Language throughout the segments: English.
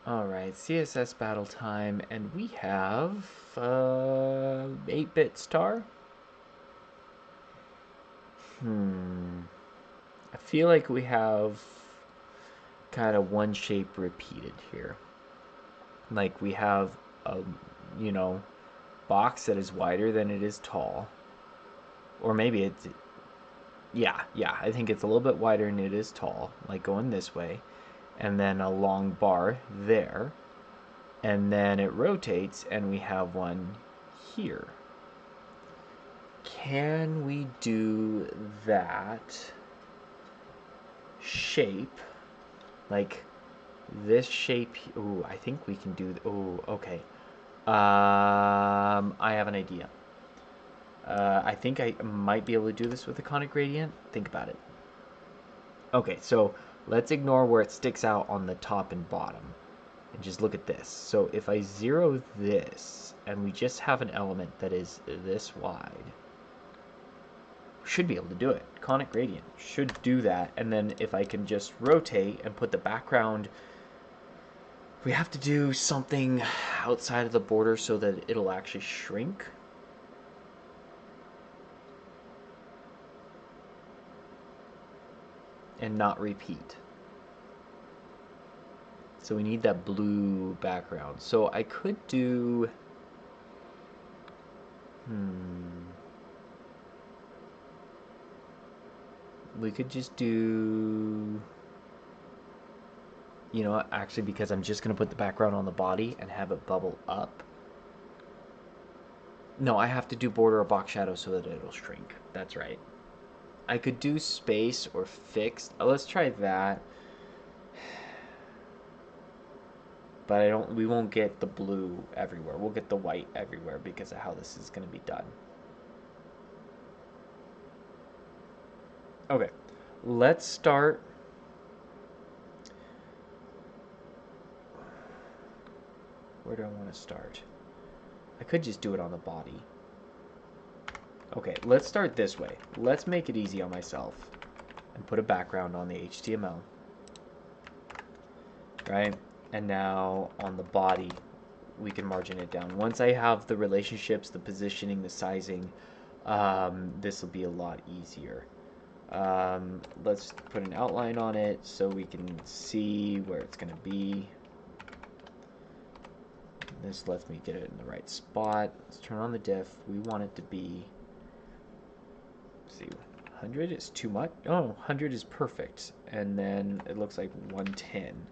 All right, CSS battle time, and we have 8-bit star. I feel like we have kind of one shape repeated here. Like we have a, you know, box that is wider than it is tall. Or maybe it's, yeah, I think it's a little bit wider than it is tall, like going this way. And then a long bar there. And then it rotates, and we have one here. Can we do that shape? Like this shape. Ooh, I think we can do. Ooh, okay. I have an idea. I think I might be able to do this with a conic gradient. Think about it. Okay, so let's ignore where it sticks out on the top and bottom. And just look at this. So if I zero this, and we just have an element that is this wide, should be able to do it. Conic gradient should do that. And then if I can just rotate and put the background, we have to do something outside of the border so that it'll actually shrink. And not repeat. So we need that blue background. So I could do, we could just do, actually, because I'm just going to put the background on the body and have it bubble up. No, I have to do border or box shadow so that it'll shrink. That's right. I could do space or fixed. Let's try that. But we won't get the blue everywhere. We'll get the white everywhere because of how this is going to be done. Okay, let's start. Where do I want to start? I could just do it on the body. Okay, let's start this way. Let's make it easy on myself and put a background on the HTML. Right? And now on the body, we can margin it down. Once I have the relationships, the positioning, the sizing, this will be a lot easier. Let's put an outline on it so we can see where it's going to be. This lets me get it in the right spot. Let's turn on the diff. We want it to be, let's see, 100 is too much. Oh, 100 is perfect. And then it looks like 110.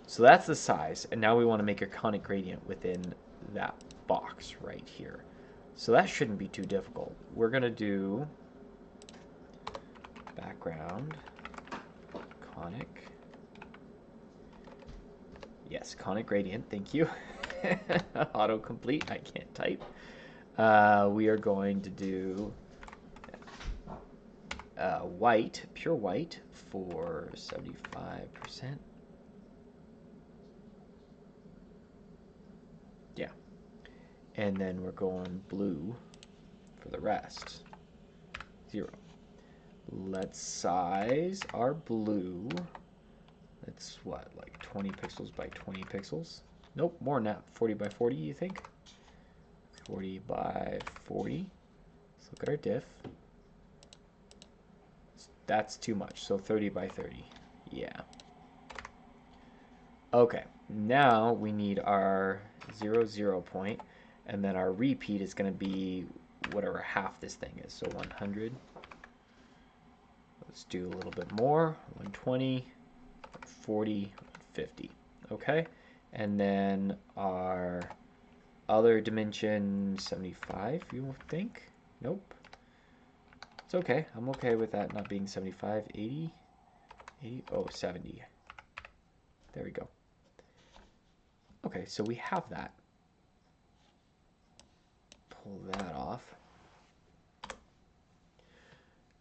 So that's the size. And now we want to make a conic gradient within that box right here. So that shouldn't be too difficult. We're going to do background conic. Yes, conic gradient. Thank you. Autocomplete. I can't type. We are going to do white, pure white for 75%. Yeah. And then we're going blue for the rest. 0. Let's size our blue. It's what, like 20 pixels by 20 pixels? Nope, more than that. 40 by 40, you think? 40 by 40. Let's look at our diff. That's too much, so 30 by 30. Yeah. Okay, now we need our 0, 0 point, and then our repeat is going to be whatever half this thing is, so 100. Let's do a little bit more, 120, 40, 50. Okay, and then our other dimension, 75, you think? Nope. It's okay. I'm okay with that not being 75. 80? 80? Oh, 70. There we go. Okay, so we have that. Pull that off.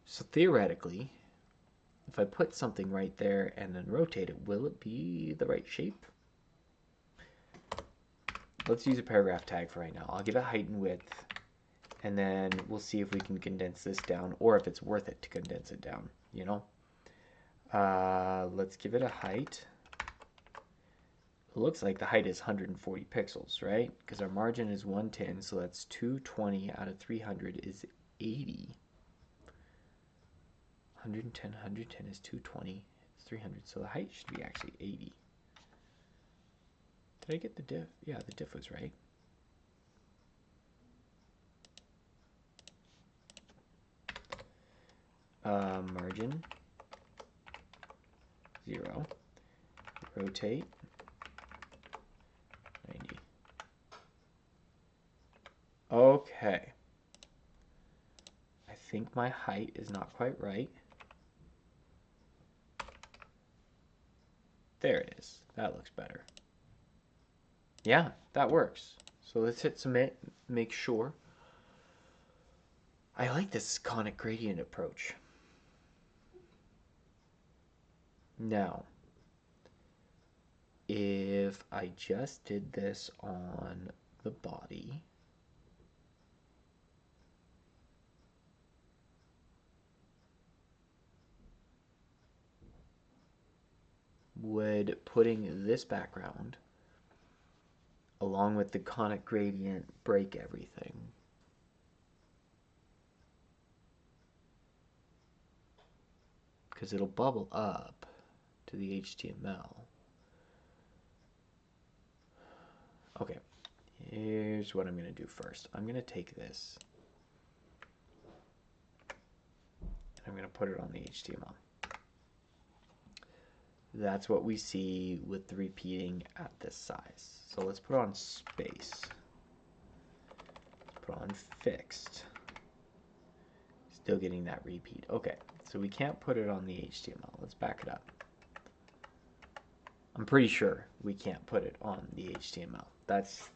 So theoretically, if I put something right there and then rotate it, will it be the right shape? Let's use a paragraph tag for right now. I'll give it height and width, and then we'll see if we can condense this down, or if it's worth it to condense it down, you know? Let's give it a height. it looks like the height is 140 pixels, right? Because our margin is 110, so that's 220 out of 300 is 80. 110 is 220, it's 300, so the height should be actually 80. Did I get the diff? Yeah, the diff was right. Margin 0. Rotate 90. Okay. I think my height is not quite right. There it is. That looks better. Yeah, that works. So let's hit submit, make sure. I like this conic gradient approach. Now, if I just did this on the body, would putting this background along with the conic gradient break everything? Because it'll bubble up to the HTML. Okay, here's what I'm going to do first. I'm going to take this and I'm going to put it on the HTML. That's what we see with the repeating at this size. So let's put on space. Let's put on fixed. Still getting that repeat. Okay, so we can't put it on the HTML. Let's back it up. I'm pretty sure we can't put it on the HTML. That's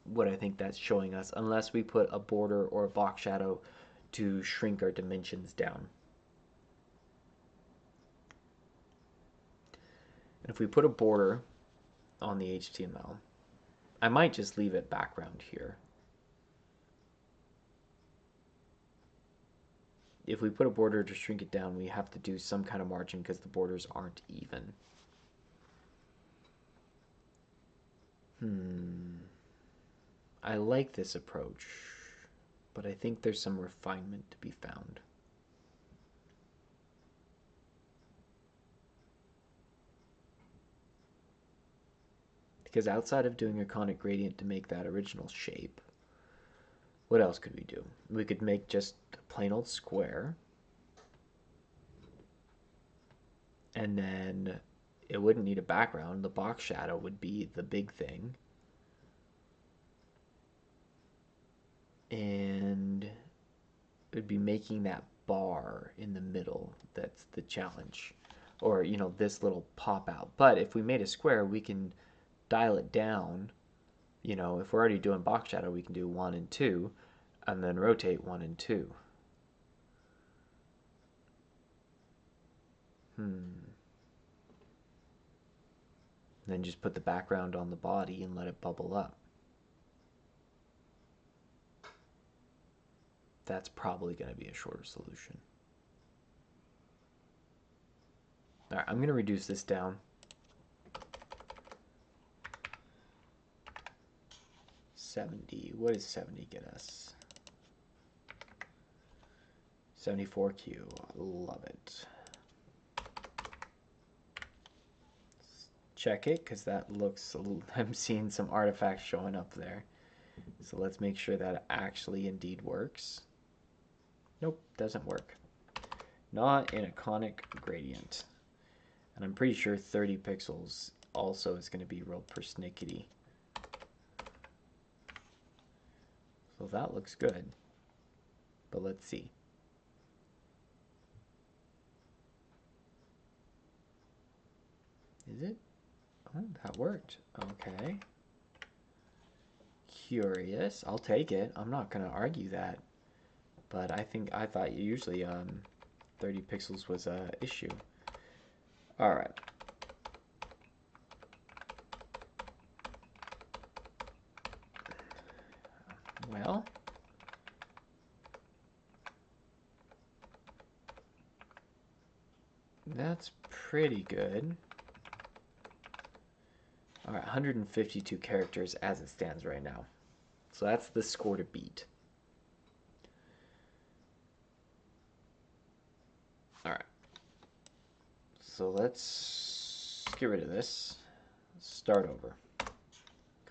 what I think that's showing us, unless we put a border or a box shadow to shrink our dimensions down. And if we put a border on the HTML, I might just leave it background here. If we put a border to shrink it down, we have to do some kind of margin because the borders aren't even. I like this approach, but I think there's some refinement to be found. Because outside of doing a conic gradient to make that original shape, what else could we do? We could make just a plain old square, and then it wouldn't need a background. The box shadow would be the big thing. And it would be making that bar in the middle that's the challenge. Or, you know, this little pop out. But if we made a square, we can dial it down. You know, if we're already doing box shadow, we can do 1 and 2, and then rotate 1 and 2. Then just put the background on the body and let it bubble up. That's probably going to be a shorter solution. All right, I'm going to reduce this down. 70. What does 70 get us? 74Q. Love it. Check it, because that looks, I'm seeing some artifacts showing up there. So let's make sure that it actually indeed works. Nope, doesn't work. Not in a conic gradient. And I'm pretty sure 30 pixels also is going to be real persnickety. So that looks good. But let's see. Is it? Oh, that worked. Okay. Curious. I'll take it. I'm not going to argue that. But I thought usually 30 pixels was a issue. All right. Well, that's pretty good. All right, 152 characters as it stands right now. So that's the score to beat. All right. So let's get rid of this. Start over.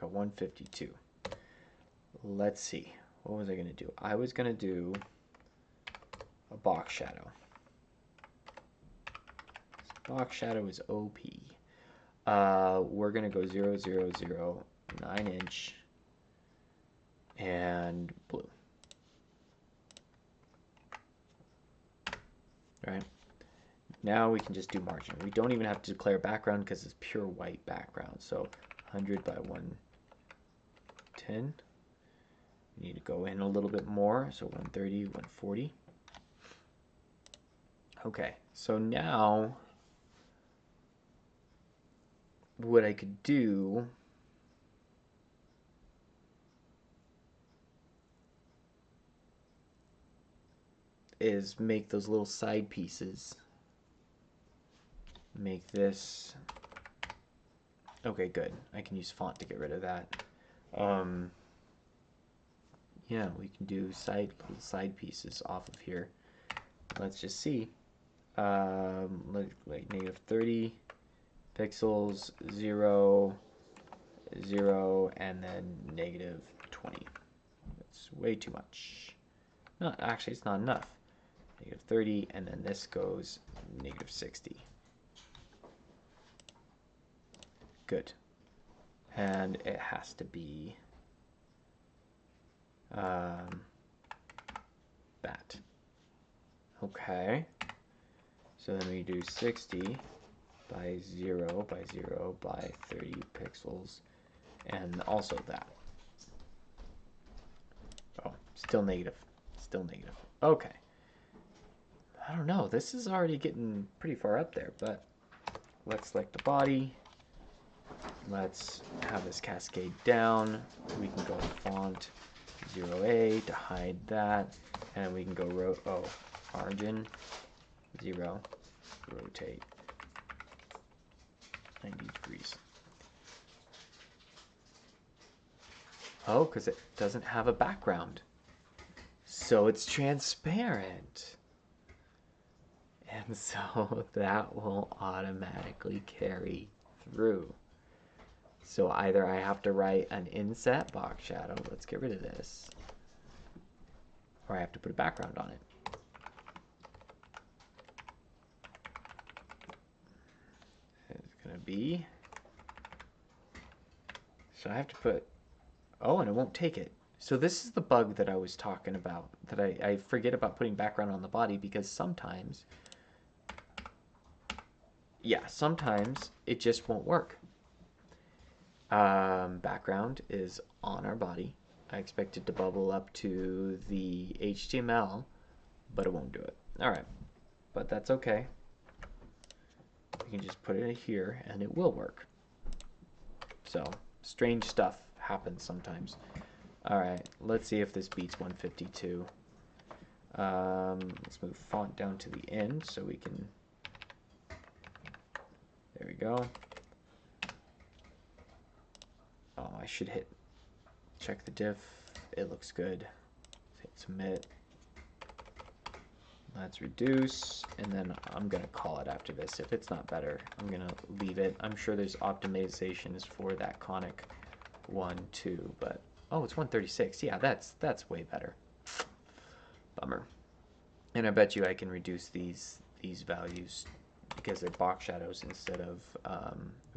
Got 152. Let's see. What was I going to do? I was going to do a box shadow. Box shadow is OP. We're going to go 0, 0, 0, 9 inch, and blue. All right. Now we can just do margin. We don't even have to declare background because it's pure white background. So 100 by 110. We need to go in a little bit more. So 130, 140. Okay, so now what I could do is make those little side pieces. Make this. Okay, good. I can use font to get rid of that. Yeah, we can do little side pieces off of here. Let's just see. Like negative 30 pixels, 0, 0, and then negative 20. That's way too much. No, actually, it's not enough. Negative 30, and then this goes negative 60. Good. And it has to be that. Okay. So then we do 60 by 0 by 0 by 30 pixels, and also that. Oh, still negative. Still negative. Okay. I don't know. This is already getting pretty far up there, but let's select the body. Let's have this cascade down. We can go font 0A to hide that, and we can go margin 0, rotate 90 degrees. Oh, because it doesn't have a background. So it's transparent. And so that will automatically carry through. So either I have to write an inset box shadow, let's get rid of this, or I have to put a background on it. It's going to be, so I have to put, oh, and it won't take it. So this is the bug that I was talking about, that I forget about putting background on the body, because sometimes, yeah, sometimes it just won't work. Background is on our body. I expect it to bubble up to the HTML, but it won't do it. All right, but that's okay. We can just put it in here and it will work. So strange stuff happens sometimes. All right, let's see if this beats 152. Let's move font down to the end so we can, there we go. Oh, I should check the diff. It looks good. Hit submit. Let's reduce, and then I'm gonna call it after this. If it's not better, I'm gonna leave it. I'm sure there's optimizations for that conic one too, but oh, it's 136. Yeah, that's way better. Bummer. And I bet you I can reduce these values because they're box shadows instead of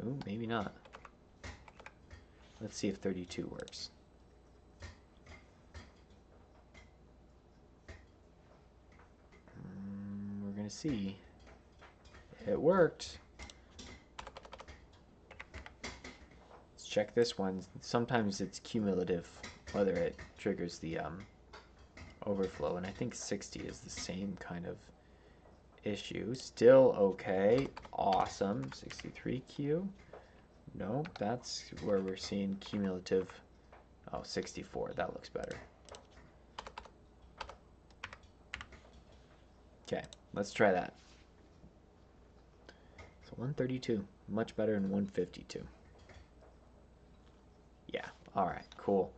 ooh, maybe not. Let's see if 32 works. We're going to see. It worked. Let's check this one. Sometimes it's cumulative, whether it triggers the overflow, and I think 60 is the same kind of issue. Still okay. Awesome. 63Q. No, that's where we're seeing cumulative. Oh, 64. That looks better. Okay, let's try that. So 132, much better than 152. Yeah. All right. Cool.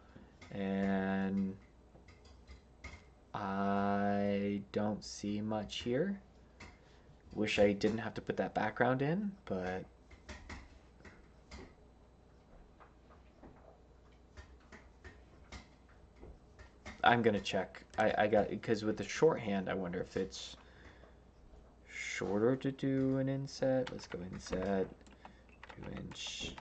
And I don't see much here. Wish I didn't have to put that background in, but I'm gonna check. I got, because with the shorthand, I wonder if it's shorter to do an inset. Let's go inset 2-inch.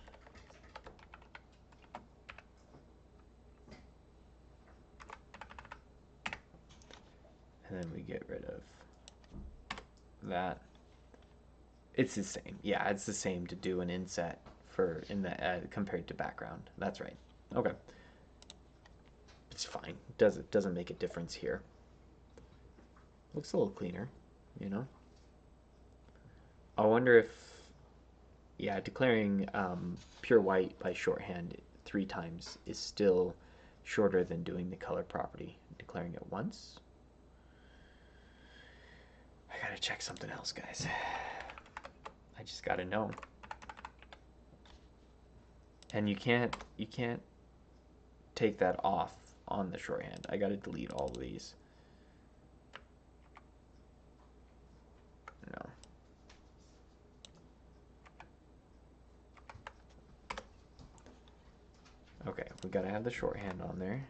And then we get rid of that. It's the same. Yeah, it's the same to do an inset for in the compared to background. That's right. Okay. It's fine. Doesn't make a difference here. Looks a little cleaner, you know. I wonder if, yeah, declaring pure white by shorthand 3 times is still shorter than doing the color property. Declaring it once. I gotta check something else, guys. I just gotta know. And you can't take that off on the shorthand. I gotta delete all of these. No. Okay, we gotta have the shorthand on there.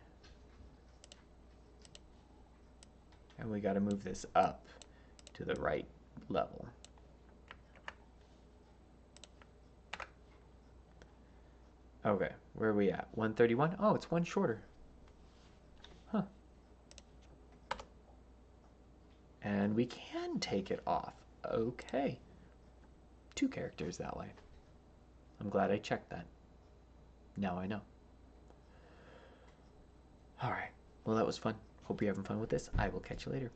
And we gotta move this up to the right level. Okay, where are we at? 131? Oh, it's one shorter. Huh. And we can take it off. Okay. 2 characters that way. I'm glad I checked that. Now I know. Alright. Well, that was fun. Hope you're having fun with this. I will catch you later.